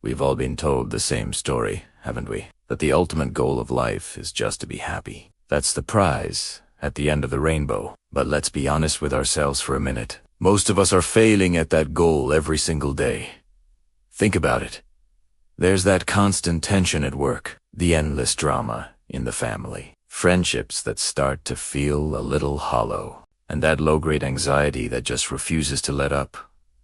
We've all been told the same story, haven't we? That the ultimate goal of life is just to be happy. That's the prize at the end of the rainbow. But let's be honest with ourselves for a minute. Most of us are failing at that goal every single day. Think about it. There's that constant tension at work, the endless drama in the family, friendships that start to feel a little hollow, and that low-grade anxiety that just refuses to let up,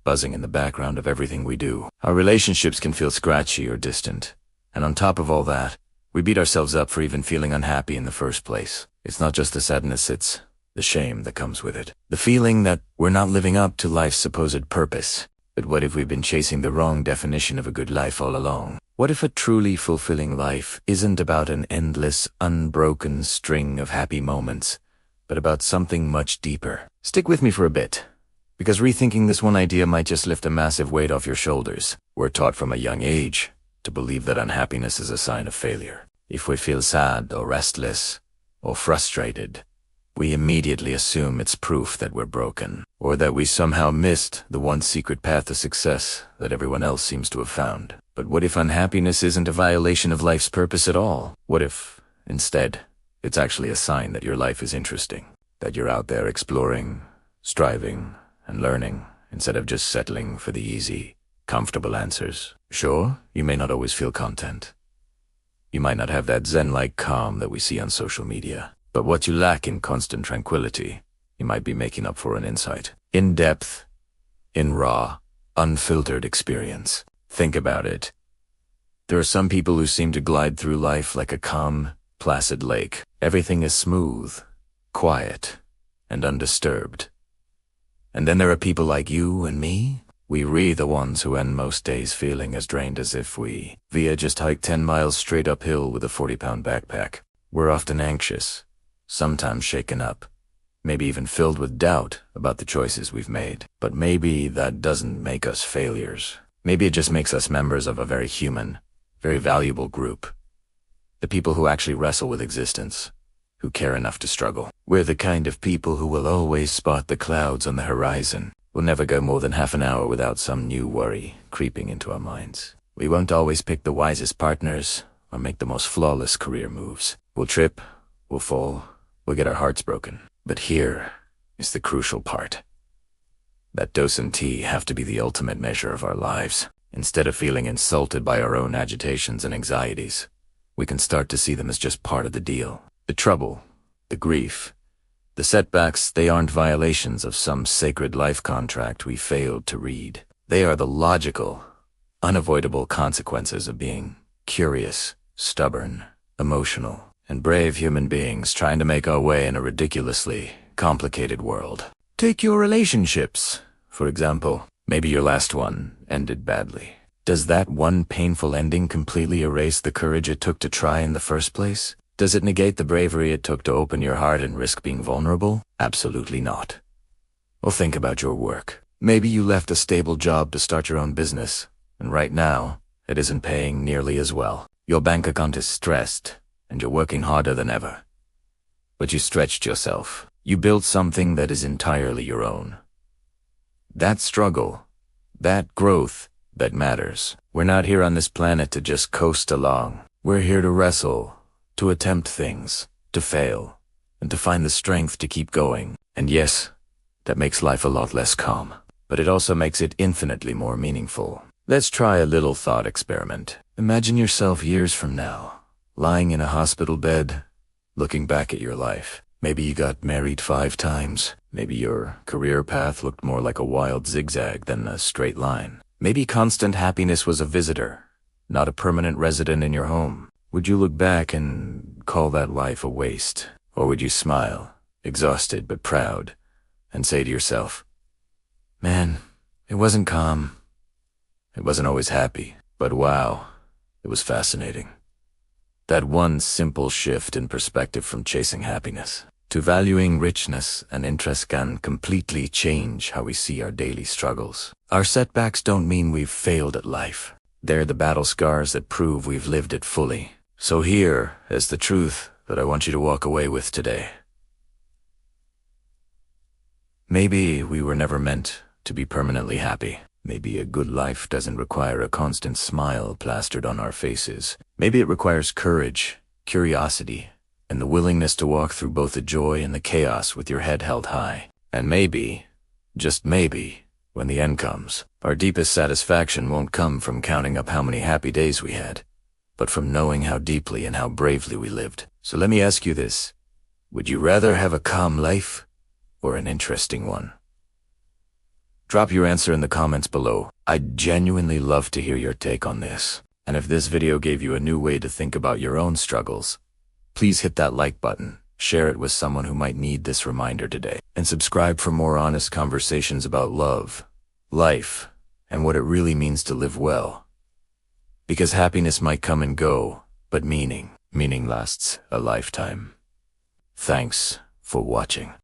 buzzing in the background of everything we do. Our relationships can feel scratchy or distant, and on top of all that, we beat ourselves up for even feeling unhappy in the first place. It's not just the sadness, it's the shame that comes with it. The feeling that we're not living up to life's supposed purpose. But what if we've been chasing the wrong definition of a good life all along? What if a truly fulfilling life isn't about an endless, unbroken string of happy moments, but about something much deeper? Stick with me for a bit, because rethinking this one idea might just lift a massive weight off your shoulders. We're taught from a young age to believe that unhappiness is a sign of failure. If we feel sad or restless or frustrated, we immediately assume it's proof that we're broken, or that we somehow missed the one secret path to success that everyone else seems to have found. But what if unhappiness isn't a violation of life's purpose at all? What if, instead, it's actually a sign that your life is interesting, that you're out there exploring, striving, and learning, instead of just settling for the easy, comfortable answers? Sure, you may not always feel content. You might not have that zen-like calm that we see on social media. But what you lack in constant tranquility, you might be making up for in insight, in depth, in raw, unfiltered experience. Think about it. There are some people who seem to glide through life like a calm, placid lake. Everything is smooth, quiet, and undisturbed. And then there are people like you and me. We're the ones who end most days feeling as drained as if we just hiked 10 miles straight uphill with a 40-pound backpack. We're often anxious, sometimes shaken up, maybe even filled with doubt about the choices we've made. But maybe that doesn't make us failures. Maybe it just makes us members of a very human, very valuable group. The people who actually wrestle with existence, who care enough to struggle. We're the kind of people who will always spot the clouds on the horizon. We'll never go more than half an hour without some new worry creeping into our minds. We won't always pick the wisest partners or make the most flawless career moves. We'll trip, we'll fall, we'll get our hearts broken. But here is the crucial part. That dose and tea have to be the ultimate measure of our lives. Instead of feeling insulted by our own agitations and anxieties, we can start to see them as just part of the deal. The trouble, the grief, the setbacks, they aren't violations of some sacred life contract we failed to read. They are the logical, unavoidable consequences of being curious, stubborn, emotional, and brave human beings trying to make our way in a ridiculously complicated world. Take your relationships, for example. Maybe your last one ended badly. Does that one painful ending completely erase the courage it took to try in the first place? Does it negate the bravery it took to open your heart and risk being vulnerable? Absolutely not. Well, think about your work. Maybe you left a stable job to start your own business, and right now, it isn't paying nearly as well. Your bank account is stressed, and you're working harder than ever. But you stretched yourself. You built something that is entirely your own. That struggle, that growth, that matters. We're not here on this planet to just coast along. We're here to wrestle, to attempt things, to fail, and to find the strength to keep going. And yes, that makes life a lot less calm, but it also makes it infinitely more meaningful. Let's try a little thought experiment. Imagine yourself years from now, lying in a hospital bed, looking back at your life. Maybe you got married 5 times. Maybe your career path looked more like a wild zigzag than a straight line. Maybe constant happiness was a visitor, not a permanent resident in your home. Would you look back and call that life a waste? Or would you smile, exhausted but proud, and say to yourself, man, it wasn't calm. It wasn't always happy, but wow, it was fascinating. That one simple shift in perspective from chasing happiness to valuing richness and interest can completely change how we see our daily struggles. Our setbacks don't mean we've failed at life. They're the battle scars that prove we've lived it fully. So here is the truth that I want you to walk away with today. Maybe we were never meant to be permanently happy. Maybe a good life doesn't require a constant smile plastered on our faces. Maybe it requires courage, curiosity, and the willingness to walk through both the joy and the chaos with your head held high. And maybe, just maybe, when the end comes, our deepest satisfaction won't come from counting up how many happy days we had, but from knowing how deeply and how bravely we lived. So let me ask you this. Would you rather have a calm life or an interesting one? Drop your answer in the comments below. I'd genuinely love to hear your take on this. And if this video gave you a new way to think about your own struggles, please hit that like button, share it with someone who might need this reminder today, and subscribe for more honest conversations about love, life, and what it really means to live well. Because happiness might come and go, but meaning lasts a lifetime. Thanks for watching.